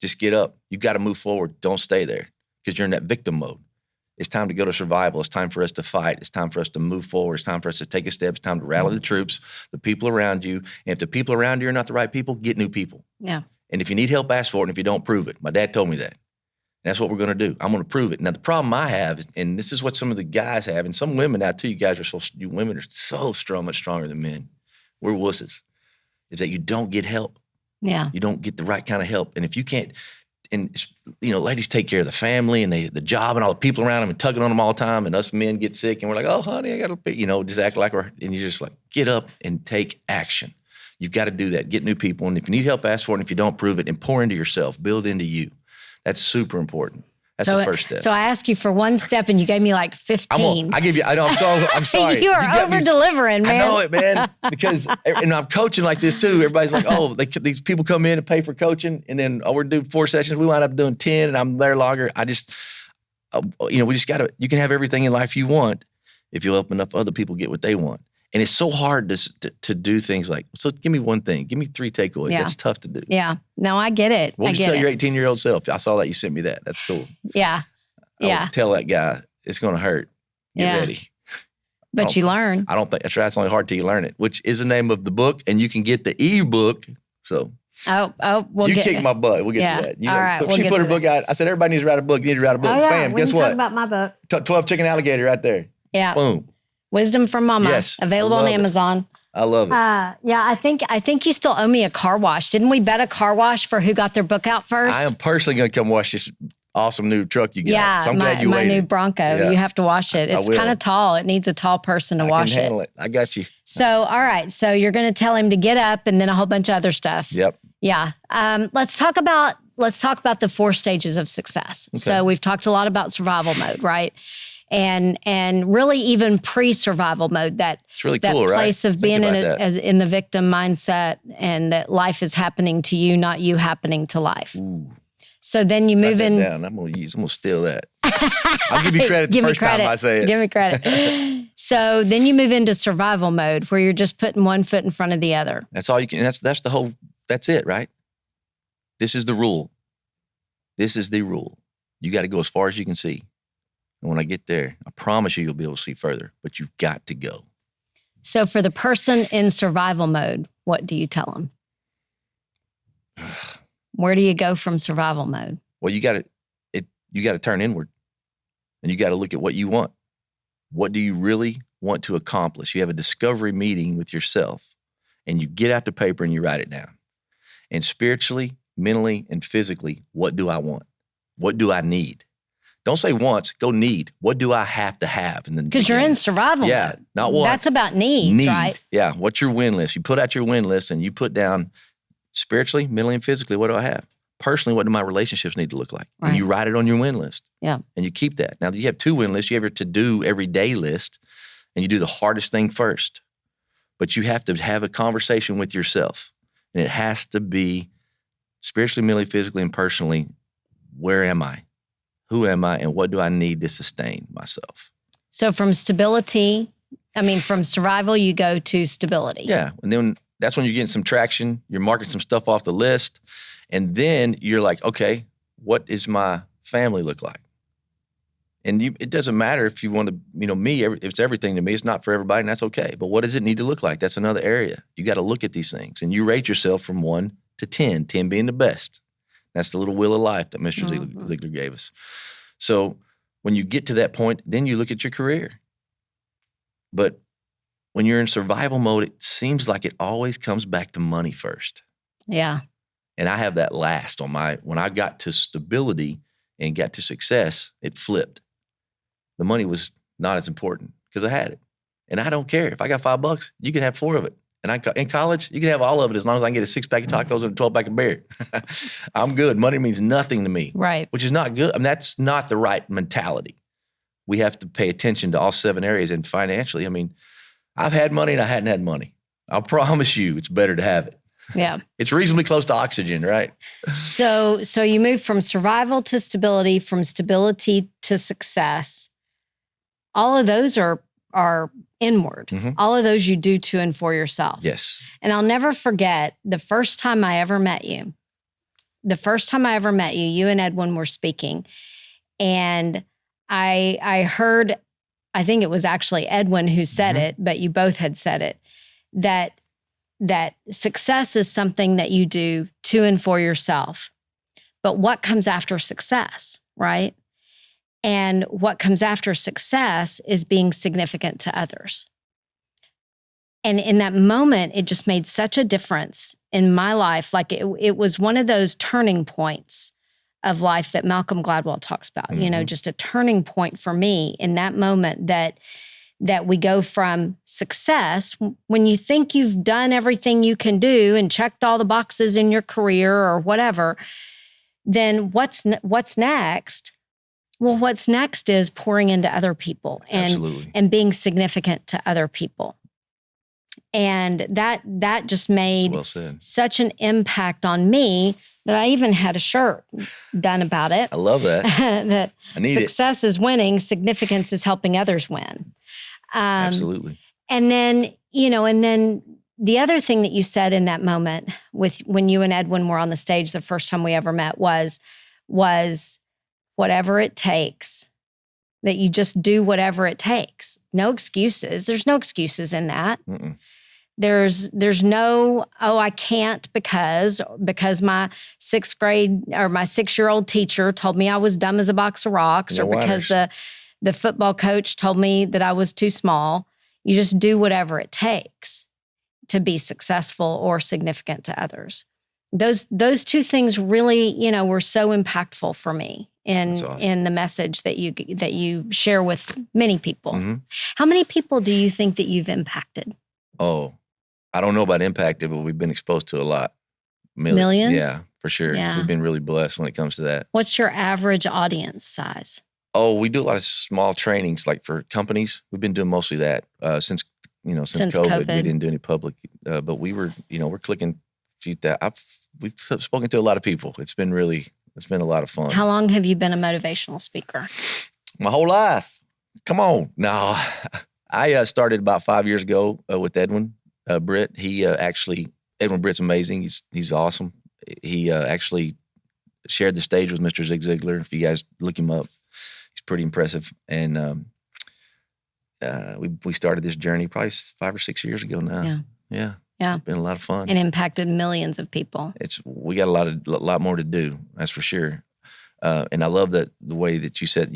Just get up. You got to move forward. Don't stay there because you're in that victim mode. It's time to go to survival. It's time for us to fight. It's time for us to move forward. It's time for us to take a step. It's time to rally the troops, the people around you. And if the people around you are not the right people, get new people. Yeah. And if you need help, ask for it. And if you don't, prove it. My dad told me that. And that's what we're going to do. I'm going to prove it. Now, the problem I have, and this is what some of the guys have, and some women now too, you women are so strong, much stronger than men. We're wusses. Is that you don't get help. Yeah. You don't get the right kind of help. And if you can't, and ladies take care of the family and the job and all the people around them and tugging on them all the time. And us men get sick and we're like, oh, honey, I got to, just act like and you're just like, get up and take action. You've got to do that. Get new people. And if you need help, ask for it. And if you don't, prove it and pour into yourself. Build into you. That's super important. That's the first step. So I asked you for one step and you gave me like 15. I give you, I'm sorry. You are over-delivering, man. I know it, man. Because, and I'm coaching like this too. Everybody's like, oh, these people come in and pay for coaching. And then, we're doing 4 sessions. We wind up doing 10 and I'm there longer. I just, we just got to, you can have everything in life you want if you help enough other people get what they want. And it's so hard to do things like, so give me one thing. Give me 3 takeaways. Yeah. That's tough to do. Yeah. No, I get it. What would you tell your 18-year-old self? I saw that you sent me that. That's cool. Yeah. I would tell that guy, it's going to hurt. Get ready. But you learn. I don't think that's right. It's only hard till you learn it, which is the name of the book. And you can get the ebook. So we'll you kick my butt. We'll get to that. All right. She put her book out. I said, everybody needs to write a book. You need to write a book. Oh, yeah. Bam. Guess what? Talk about my book. 12 Chicken Alligator right there. Yeah. Boom. Wisdom from Mama. Yes. Available on Amazon. I love it. Yeah, I think you still owe me a car wash. Didn't we bet a car wash for who got their book out first? I am personally going to come wash this awesome new truck you got. Yeah, so I'm glad you my waited. new Bronco. Yeah. You have to wash it. It's kind of tall. It needs a tall person to wash I can handle it. I got you. So, all right. So you're going to tell him to get up and then a whole bunch of other stuff. Yep. Yeah. Let's talk about the 4 stages of success. Okay. So we've talked a lot about survival mode, right? And really even pre-survival mode, it's really cool, that place right? of being in the victim mindset, and that life is happening to you, not you happening to life. Ooh. So then you move in. Down. I'm gonna steal that. I'll give you credit the first time I say it. Give me credit. So then you move into survival mode, where you're just putting one foot in front of the other. That's all you can. That's it, right? This is the rule. This is the rule. You got to go as far as you can see. And when I get there, I promise you'll be able to see further, but you've got to go. So for the person in survival mode, what do you tell them? Where do you go from survival mode? Well, you got to turn inward, and you got to look at what you want. What do you really want to accomplish? You have a discovery meeting with yourself, and you get out the paper and you write it down. And spiritually, mentally, and physically, what do I want? What do I need? Don't say wants, go need. What do I have to have? Because you're in survival mode. Not what. That's about needs, right? Yeah. What's your win list? You put out your win list and you put down spiritually, mentally, and physically, what do I have? Personally, what do my relationships need to look like? Right. And you write it on your win list. Yeah. And you keep that. Now, you have 2 win lists. You have your to-do everyday list, and you do the hardest thing first. But you have to have a conversation with yourself. And it has to be spiritually, mentally, physically, and personally, where am I? Who am I? And what do I need to sustain myself? So from survival, you go to stability. Yeah. And then that's when you're getting some traction. You're marking some stuff off the list. And then you're like, okay, what does my family look like? And it doesn't matter if you want to, it's everything to me. It's not for everybody, and that's okay. But what does it need to look like? That's another area. You got to look at these things. And you rate yourself from 1 to 10, 10 being the best. That's the little wheel of life that Mr. Ziegler gave us. So when you get to that point, then you look at your career. But when you're in survival mode, it seems like it always comes back to money first. Yeah. And I have that last when I got to stability and got to success, it flipped. The money was not as important because I had it. And I don't care. If I got $5, you can have 4 of it. And in college, you can have all of it as long as I can get a 6-pack of tacos and a 12-pack of beer. I'm good. Money means nothing to me. Right. Which is not good. I mean, that's not the right mentality. We have to pay attention to all 7 areas. And financially, I've had money and I hadn't had money. I'll promise you it's better to have it. Yeah. It's reasonably close to oxygen, right? So you move from survival to stability, from stability to success. All of those are inward. Mm-hmm. All of those you do to and for yourself. Yes. And I'll never forget the first time I ever met you. The first time I ever met you, you and Edwin were speaking. And I heard, I think it was actually Edwin who said it, but you both had said it, that success is something that you do to and for yourself. But what comes after success, right? And what comes after success is being significant to others. And in that moment, it just made such a difference in my life. Like it was one of those turning points of life that Malcolm Gladwell talks about, just a turning point for me in that moment that we go from success, when you think you've done everything you can do and checked all the boxes in your career or whatever, then what's next? Well, what's next is pouring into other people and being significant to other people. And that just made such an impact on me that I even had a shirt done about it. I love that. That I need success is winning, significance is helping others win. Absolutely. And then, the other thing that you said in that moment when you and Edwin were on the stage the first time we ever met was whatever it takes, that you just do whatever it takes. No excuses. There's no excuses in that. Mm-mm. There's no, I can't because my 6th grade or my 6-year-old teacher told me I was dumb as a box of rocks, or because the football coach told me that I was too small. You just do whatever it takes to be successful or significant to others. Those 2 things really, were so impactful for me in the message that you share with many people. Mm-hmm. How many people do you think that you've impacted? Oh, I don't know about impacted, but we've been exposed to a lot. Millions? Yeah, for sure. Yeah. We've been really blessed when it comes to that. What's your average audience size? Oh, we do a lot of small trainings, like for companies. We've been doing mostly that since COVID. We didn't do any public, but we were, we're clicking feet that we've spoken to a lot of people. It's been a lot of fun. How long have you been a motivational speaker? My whole life. Come on. No, I started about 5 years ago with Edwin Britt. Edwin Britt's amazing. He's awesome. He actually shared the stage with Mr. Zig Ziglar. If you guys look him up, he's pretty impressive. And we started this journey probably 5 or 6 years ago now. Yeah. It's been a lot of fun. And impacted millions of people. We got a lot more to do, that's for sure. And I love the way that you said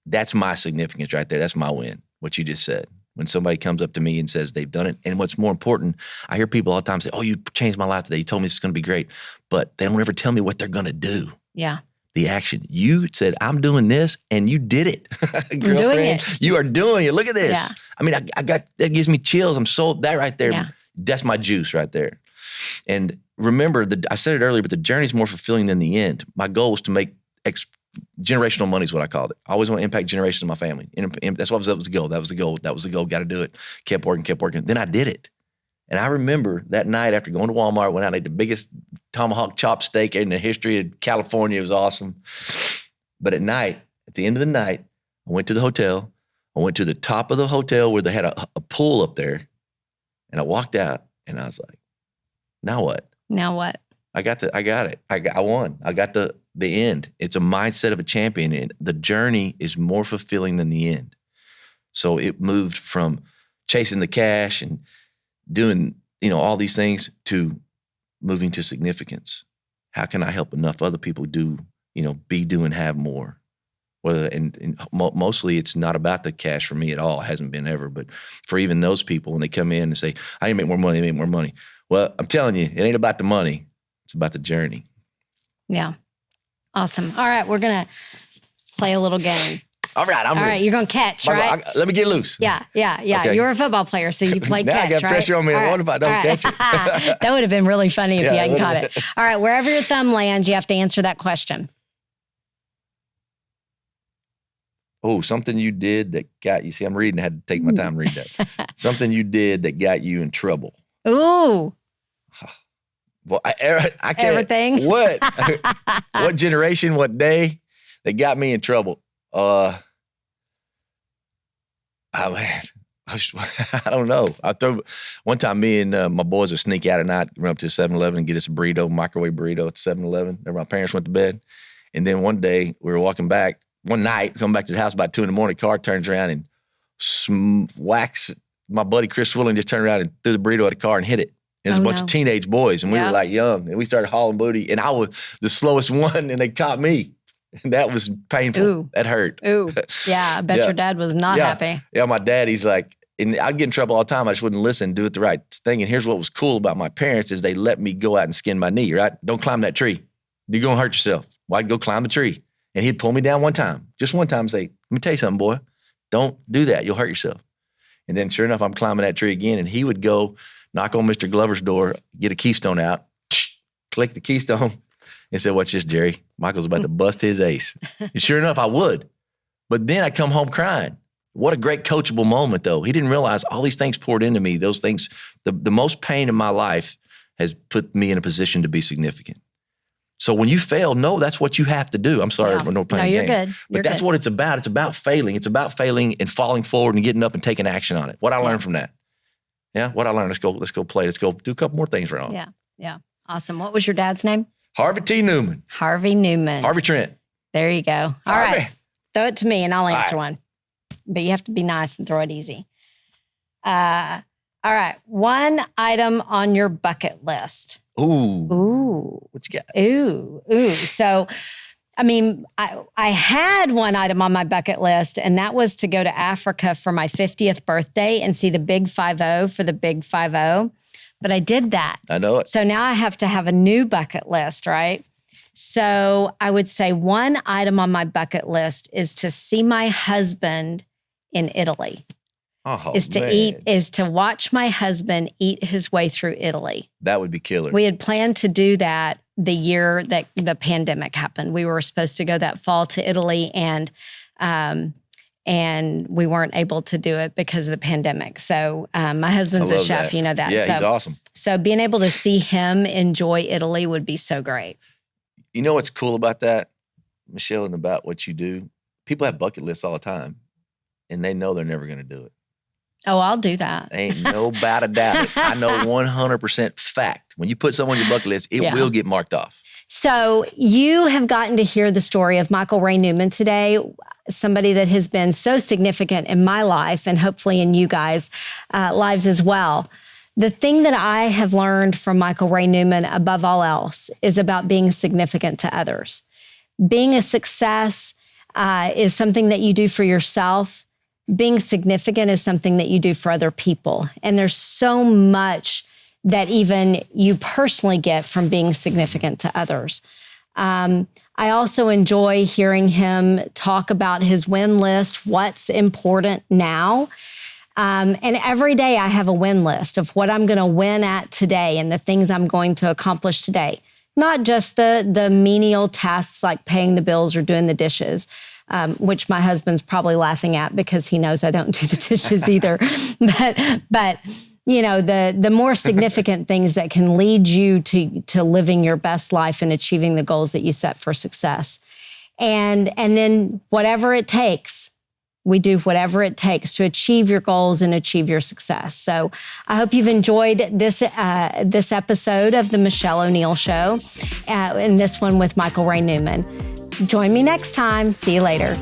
that's my significance right there. That's my win, what you just said. When somebody comes up to me and says they've done it. And what's more important, I hear people all the time say, oh, you changed my life today. You told me this is going to be great. But they don't ever tell me what they're going to do. Yeah. the action. You said, I'm doing this, and you did it. Girlfriend, doing it. You are doing it. Look at this. Yeah. I mean, I got, that gives me chills. I'm so, that right there, Yeah. that's my juice right there. And remember, I said it earlier, but the journey's more fulfilling than the end. My goal was to make generational money is what I called it. I always want to impact generations of my family. And that's what that was the goal. That was the goal. That was the goal. Got to do it. Kept working. Then I did it. And I remember that night after going to Walmart, went out and ate the biggest tomahawk chop steak in the history of California. It was awesome. But at night, at the end of the night, I went to the hotel. I went to the top of the hotel where they had a pool up there. And I walked out and I was like, now what? Now what? I got it. I won. I got the end. It's a mindset of a champion. And the journey is more fulfilling than the end. So it moved from chasing the cash and doing, all these things to moving to significance. How can I help enough other people do, be, do, and have more? Mostly it's not about the cash for me at all. It hasn't been ever. But for even those people, when they come in and say, I need to make more money. Well, I'm telling you, it ain't about the money. It's about the journey. Yeah. Awesome. All right. We're going to play a little game. All right. I'm ready. All right. You're going to catch, right? Let me get loose. Yeah. Okay. You're a football player, so you play now catch, I got pressure on me. I wonder if I don't catch it. That would have been really funny if you hadn't caught it. All right. Wherever your thumb lands, you have to answer that question. Oh, something you did that got you. See, I'm reading. I had to take my time to read that. Something you did that got you in trouble. Ooh. Well, I can't. Everything. What? What generation? What day that got me in trouble? I don't know. One time me and my boys would sneak out at night, run up to 7-Eleven and get us a burrito, microwave burrito at 7-Eleven. My parents went to bed. And then one day we were walking back, one night, coming back to the house about 2 a.m, car turns around and whacks my buddy Chris Swilling, just turned around and threw the burrito at the car and hit it. It was a bunch of teenage boys, and we were like young, and we started hauling booty, and I was the slowest one, and they caught me. And that was painful. Ooh. That hurt. Ooh. Yeah, I bet your dad was not happy. Yeah, my dad, he's like, and I'd get in trouble all the time. I just wouldn't listen, do it the right thing. And here's what was cool about my parents is they let me go out and skin my knee, right? Don't climb that tree. You're going to hurt yourself. Well, I'd go climb the tree. And he'd pull me down just one time and say, let me tell you something, boy. Don't do that. You'll hurt yourself. And then sure enough, I'm climbing that tree again. And he would go knock on Mr. Glover's door, get a keystone out, click the keystone, and say, watch this, Jerry. Michael's about to bust his ace. And sure enough, I would. But then I'd come home crying. What a great coachable moment, though. He didn't realize all these things poured into me. Those things, the most pain in my life has put me in a position to be significant. So when you fail, no, that's what you have to do. I'm sorry, I'm not playing you're game. good. But that's what it's about. It's about failing. It's about failing and falling forward and getting up and taking action on it. What I learned from that. Yeah, what I learned. Let's go play. Let's go do a couple more things wrong. Yeah. Awesome. What was your dad's name? Harvey T. Newman. Harvey Newman. Harvey Trent. There you go. All Harvey. right. Throw it to me and I'll answer one. But you have to be nice and throw it easy. All right. One item on your bucket list. Ooh. What you got? Ooh. So, I mean, I had one item on my bucket list, and that was to go to Africa for my 50th birthday and see the Big 5-0 for the Big 5-0. But I did that. I know it. So now I have to have a new bucket list, right? So I would say one item on my bucket list is to see my husband in Italy. Oh, is to watch my husband eat his way through Italy. That would be killer. We had planned to do that the year that the pandemic happened. We were supposed to go that fall to Italy, and we weren't able to do it because of the pandemic. So my husband's a chef, you know that. Yeah, so, he's awesome. So being able to see him enjoy Italy would be so great. You know what's cool about that, Michelle, and about what you do? People have bucket lists all the time, and they know they're never going to do it. Oh, I'll do that. Ain't no doubt about it. I know 100% fact. When you put someone on your bucket list, it will get marked off. So you have gotten to hear the story of Michael Ray Newman today, somebody that has been so significant in my life and hopefully in you guys' lives as well. The thing that I have learned from Michael Ray Newman above all else is about being significant to others. Being a success is something that you do for yourself. Being significant is something that you do for other people. And there's so much that even you personally get from being significant to others. I also enjoy hearing him talk about his win list, what's important now. And every day I have a win list of what I'm going to win at today and the things I'm going to accomplish today. Not just the menial tasks like paying the bills or doing the dishes, which my husband's probably laughing at because he knows I don't do the dishes either. But the more significant things that can lead you to living your best life and achieving the goals that you set for success. And then whatever it takes, we do whatever it takes to achieve your goals and achieve your success. So I hope you've enjoyed this episode of the Michelle O'Neill Show, and this one with Michael Ray Newman. Join me next time. See you later.